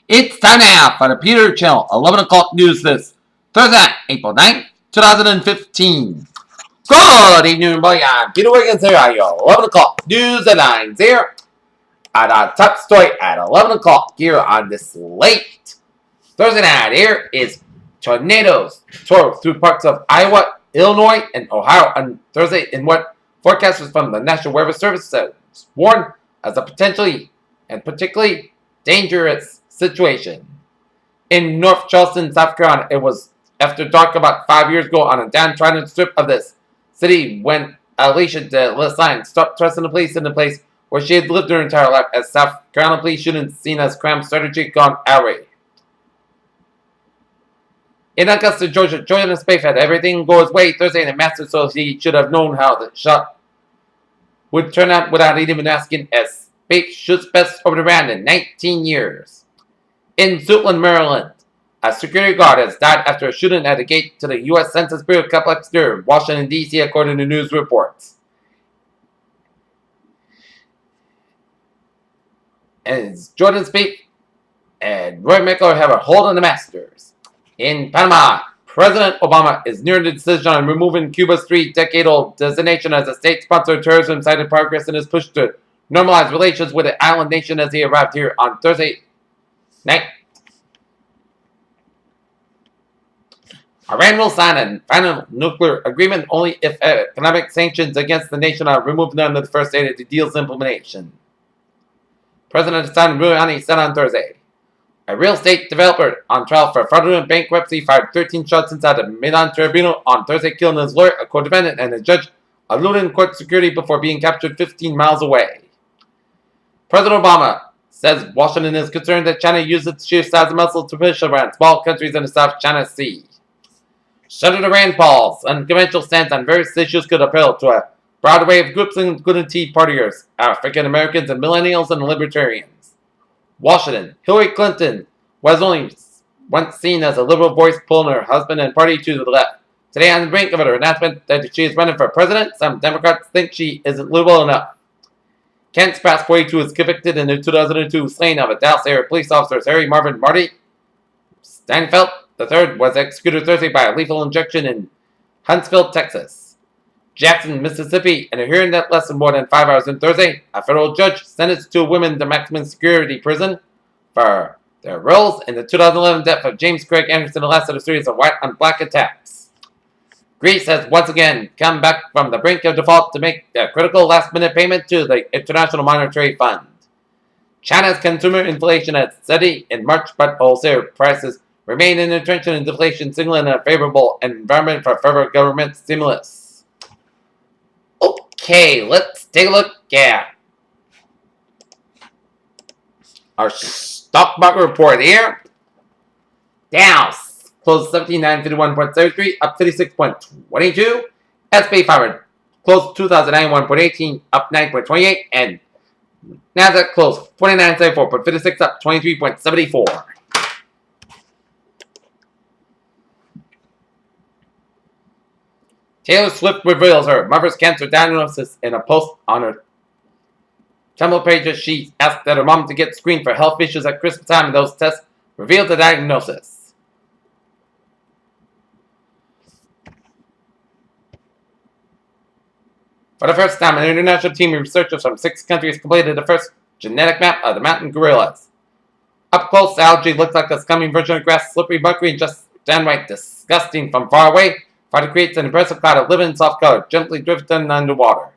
It's time now for the Peter Channel 11 o'clock news this Thursday, April 9th, 2015. Good evening, everybody. I'm Peter Wiggins here at your 11 o'clock news headlines here at our top story at 11 o'clock here on this late Thursday night. Here is tornadoes tore through parts of Iowa, Illinois, and Ohio on Thursday in what forecasters from the National Weather Service said warned as a potentially and particularly dangerous situation. In North Charleston, South Carolina, it was after dark about 5 years ago on a downtrodden strip of this city when Alicia de Lassine stopped trusting the police in the place where she had lived her entire life as South Carolina police shouldn't seen as crime strategy gone awry. In Augusta, Georgia, Jordan Spaeth had everything go his way Thursday in the Masters, so he should have known how the shot would turn out without even asking, as Spaeth shoots best over the round in 19 years. In Suitland, Maryland, a security guard has died after a shooting at a gate to the U.S. Census Bureau complex near Washington, D.C., according to news reports. As Jordan Spieth and Roy McIlroy have a hold on the Masters. In Panama, President Obama is nearing the decision on removing Cuba's three-decade-old designation as a state-sponsored terrorism-cited progress in his push to normalize relations with the island nation as he arrived here on Thursday night. Iran will sign a final nuclear agreement only if economic sanctions against the nation are removed under the first date of the deal's implementation. President Hassan Rouhani said on Thursday. A real estate developer on trial for fraudulent bankruptcy fired 13 shots inside a Milan tribunal on Thursday, killing his lawyer, a co-defendant, and a judge, eluding court security before being captured 15 miles away. President Obama says Washington is concerned that China uses its sheer size and muscle to push around small countries in the South China Sea. Senator Rand Paul's unconventional stance on various issues could appeal to a broad array of groups, including Tea Partiers, African Americans, and millennials and libertarians. Washington, Hillary Clinton was only once seen as a liberal voice pulling her husband and party to the left. Today, on the brink of her announcement that she is running for president, some Democrats think she isn't liberal enough. Kent Spratt, 42, was convicted in the 2002 slaying of a Dallas area police officer, Harry Marvin Marty Steinfeld III, was executed Thursday by a lethal injection in Huntsville, Texas. Jackson, Mississippi, in a hearing that lasted more than 5 hours on Thursday, a federal judge sentenced two women to maximum security prison for their roles in the 2011 death of James Craig Anderson, the last of a series of white on black attacks. Greece has once again come back from the brink of default to make a critical last-minute payment to the International Monetary Fund. China's consumer inflation had steady in March, but wholesale prices remain in retrenchment and deflation, signaling a favorable environment for further government stimulus. Okay, let's take a look at our stock market report here. Dow closed 17,951.73, up 56.22. S&P 500 closed 2,091.18, up 9.28, and Nasdaq closed 49.74.56, up 23.74. Taylor Swift reveals her mother's cancer diagnosis in a post on her Tumblr page. She asked that her mom to get screened for health issues at Christmas time, and those tests revealed the diagnosis. For the first time, an international team of researchers from 6 countries completed the first genetic map of the mountain gorillas. Up close, the algae looked like a scummy version of grass, slippery, buckery, and just downright disgusting from far away. Fire creates an impressive cloud of living soft color, gently drifting underwater.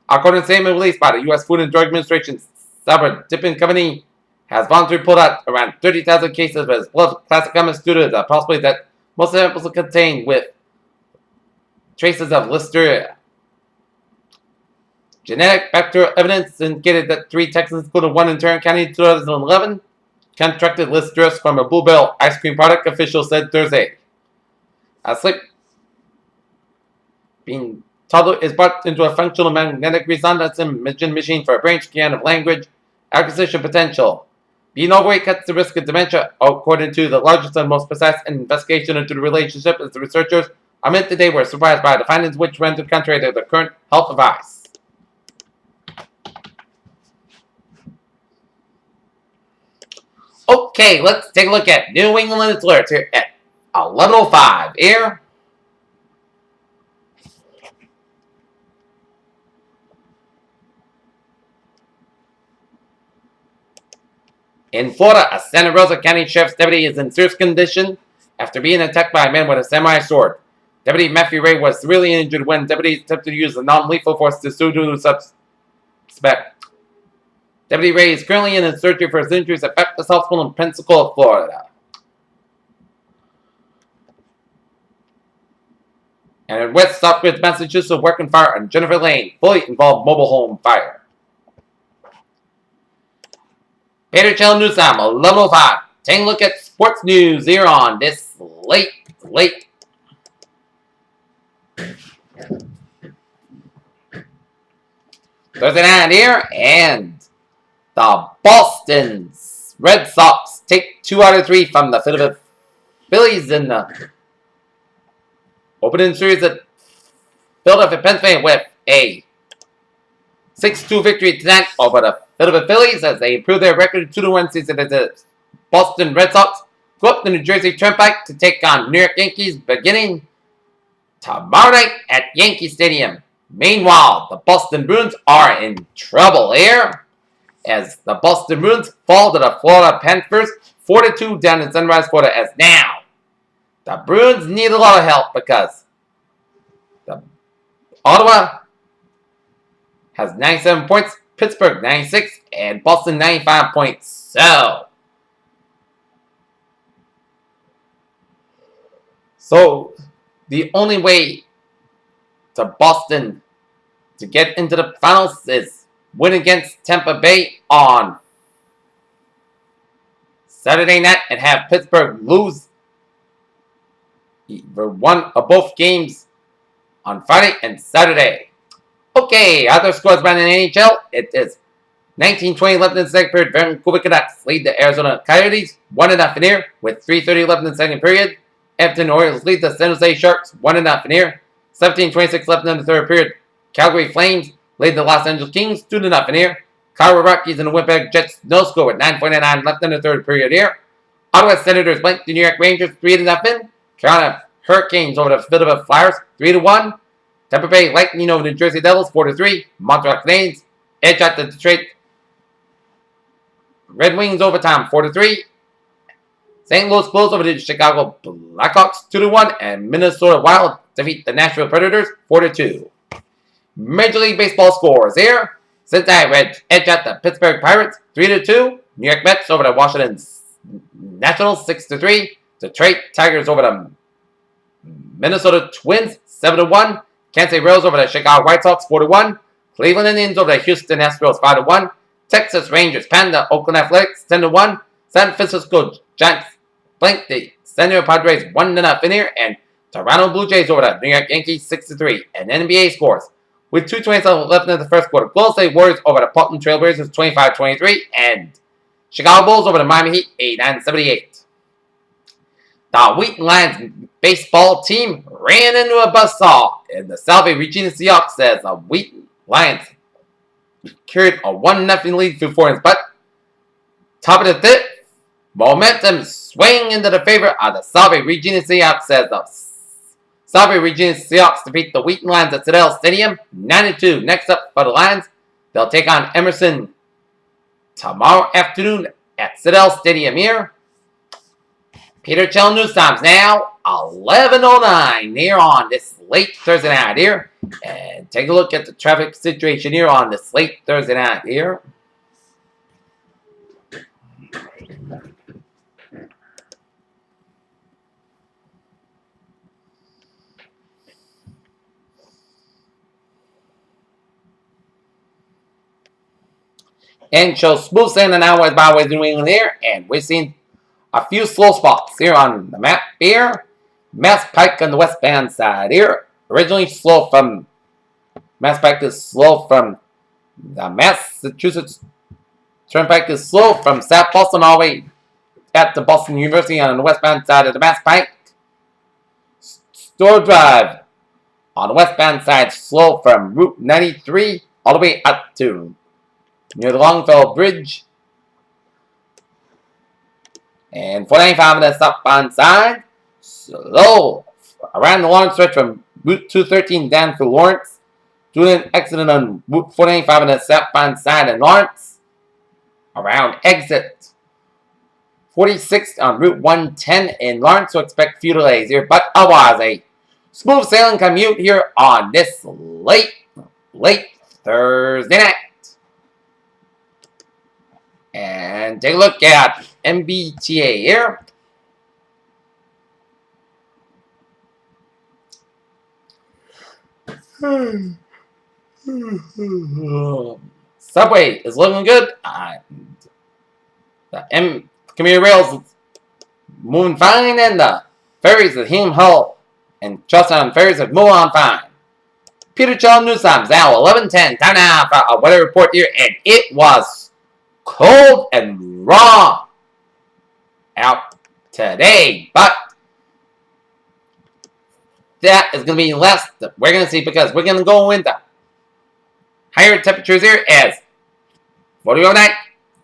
According to a statement released by the U.S. Food and Drug Administration, Sabra Dipping Company has voluntarily pulled out around 30,000 cases of its blood plastic gummies due to the possibility that most samples are contained with traces of Listeria. Genetic bacterial evidence indicated that 3 Texans, including 1 in Tarrant County in 2011, contracted Listeria from a Bluebell ice cream product, officials said Thursday. A sleep being toddler is brought into a functional magnetic resonance imaging machine for a brain scan of language acquisition potential. Being overweight cuts the risk of dementia, according to the largest and most precise investigation into the relationship, as the researchers are meant today were surprised by the findings which rendered contrary to the current health advice. Okay, let's take a look at New England alerts here at 11:05 here. In Florida, a Santa Rosa County Sheriff's deputy is in serious condition after being attacked by a man with a samurai sword. Deputy Matthew Ray was severely injured when deputies attempted to use a non-lethal force to subdue the suspect. Deputy Ray is currently in surgery for his injuries at Baptist Hospital in Pensacola, Florida. And in West Stockbridge, Massachusetts, a working fire on Jennifer Lane fully involved mobile home fire. Peter Channel News Time, 11:05. Taking a look at sports news here on this late Thursday night here, and the Boston Red Sox take 2 out of 3 from the Philadelphia Phillies in the opening series at Philadelphia, Pennsylvania, with a 6-2 victory tonight over the Philadelphia Phillies as they improve their record to 2-1 season as the Boston Red Sox go up the New Jersey Turnpike to take on New York Yankees beginning tomorrow night at Yankee Stadium. Meanwhile, the Boston Bruins are in trouble here as the Boston Bruins fall to the Florida Panthers 4-2 down in Sunrise, Florida, as now the Bruins need a lot of help because the Ottawa has 97 points, Pittsburgh 96, and Boston 95 points. So the only way to Boston to get into the finals is win against Tampa Bay on Saturday night and have Pittsburgh lose either one of both games on Friday and Saturday. Okay, other scores by the NHL. It is 19:20 left in the second period. Vancouver Canucks lead the Arizona Coyotes 1-0 in here with 3:30 left in the second period. Edmonton Orioles lead the San Jose Sharks 1-0 in here. 17:26 left in the third period. Calgary Flames lead the Los Angeles Kings 2-0 in here. Colorado Rockies and the Winnipeg Jets no score with 9:49 left in the third period here. Ottawa Senators blank the New York Rangers 3-0. Carolina Hurricanes over the Philadelphia Flyers 3-1. Tampa Bay Lightning over the New Jersey Devils 4-3. Montreal Canadiens edge out the Detroit Red Wings overtime 4-3. St. Louis Blues over the Chicago Blackhawks 2-1, and Minnesota Wild defeat the Nashville Predators 4-2. Major League Baseball scores here. Cincinnati Reds edge out the Pittsburgh Pirates 3-2. New York Mets over the Washington Nationals 6-3. Detroit Tigers over the Minnesota Twins 7-1. Kansas City Royals over the Chicago White Sox 4-1. Cleveland Indians over the Houston Astros 5-1. Texas Rangers pound the Oakland Athletics 10-1. San Francisco Giants blank the San Diego Padres 1-0 in here, and Toronto Blue Jays over the New York Yankees 6-3. And NBA scores with 2:27 left in the first quarter. Golden State Warriors over the Portland Trail Blazers 25-23, and Chicago Bulls over the Miami Heat 89-78. The Wheaton Lions baseball team ran into a buzzsaw, and the Salve Regina Seahawks says the Wheaton Lions carried a 1-0 lead through 4 innings, but top of the fifth, momentum swing into the favor of the Salve Regina Seahawks says the Salve Regina Seahawks defeat the Wheaton Lions at Citadel Stadium 9-2. Next up for the Lions, they'll take on Emerson tomorrow afternoon at Citadel Stadium here. Peter Chell News Times now 11:09 here on this late Thursday night here, and take a look at the traffic situation here on this late Thursday night here. And show smooth sailing and highways, byways, New England here, and we're seeing a few slow spots here on the map here. Mass Pike on the westbound side here. Originally slow from Mass Pike is slow from the Massachusetts Turnpike is slow from South Boston all the way at the Boston University on the westbound side of the Mass Pike. Store Drive on the westbound side slow from Route 93 all the way up to near the Longfellow Bridge. And 495 on the southbound side. Slow around the long stretch from Route 213 down through Lawrence. Doing an accident on Route 495 on the southbound side in Lawrence. Around exit 46 on Route 110 in Lawrence, so expect few delays here, but otherwise a smooth sailing commute here on this late Thursday night. And take a look at MBTA here. Subway is looking good. The commuter rails moving fine, and the ferries at Hume Hull and Charlestown ferries have moved on fine. Peter Chell News Times now 11:10. Time now for a weather report here, and it was cold and raw out today, but that is going to be less that we're going to see because we're going to go into higher temperatures here as for the overnight.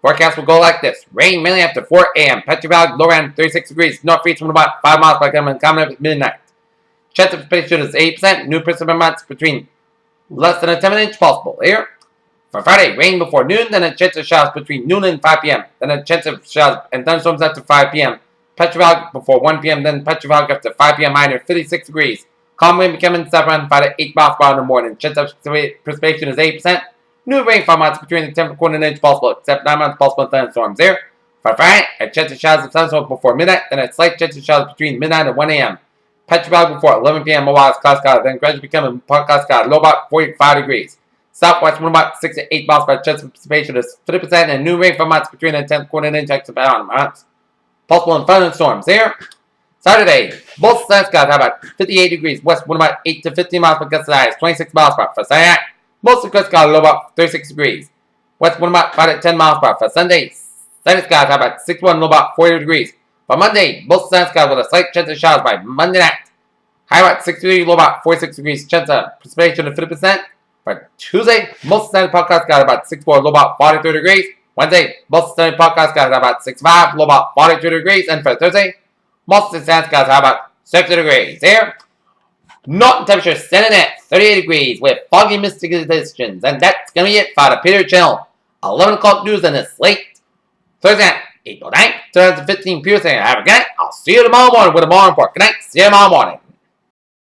Forecast will go like this. Rain mainly after 4 a.m. Petro Valley low around 36 degrees. North from about 5 miles per hour and common at midnight. Chance of precipitation is 8%. New precipitation amounts between less than a 10-inch possible here. For Friday, rain before noon, then a chance of showers between noon and 5 p.m. Then a chance of showers and thunderstorms after 5 p.m. Petro Valley before 1 p.m. Then Petro Valley after 5 p.m. minor 56 degrees. Calm wind becoming 7 5 to 8 miles per hour in the morning. Chance of precipitation is 8%. New rainfall amounts between the 10th and quarter inch possible, except 9 months possible thunderstorms there. For Friday, a chance of showers and thunderstorms before midnight, then a slight chance of showers between midnight and 1 a.m. Petro Valley before 11 p.m. Mobile cloud sky, then gradually becoming part cloud sky, low about 45 degrees. Southwest wind about 6 to 8 miles per hour. Chance of precipitation is 50%, and new rainfall amounts between the 10th and quarter inch except amounts possible in thunderstorms there. Saturday, both sun skies have about 58 degrees. West wind about 8 to 15 miles per gust of the 26 miles per hour. For Saturday night, most of the skies low about 36 degrees. West wind about 5 to 10 miles per hour. For Sunday, sunny skies have about 61 low about 40 degrees. For Monday, both sun skies with a slight chance of showers by Monday night. High about 63, low about 46 degrees. Chance of precipitation of 50%. For Tuesday, most sunny podcast skies about 64, low about 43 degrees. Wednesday, most sunny podcast skies about 65, low about 42 degrees. And for Thursday, most of the sun skies are about 60 degrees. Here, northern temperature standing at 38 degrees with foggy misty conditions. And that's going to be it for the Peter Channel 11 o'clock news on this late Thursday night, April 9th, 2015. Peter saying, have a good night. I'll see you tomorrow morning with a morning report. Good night. See you tomorrow morning.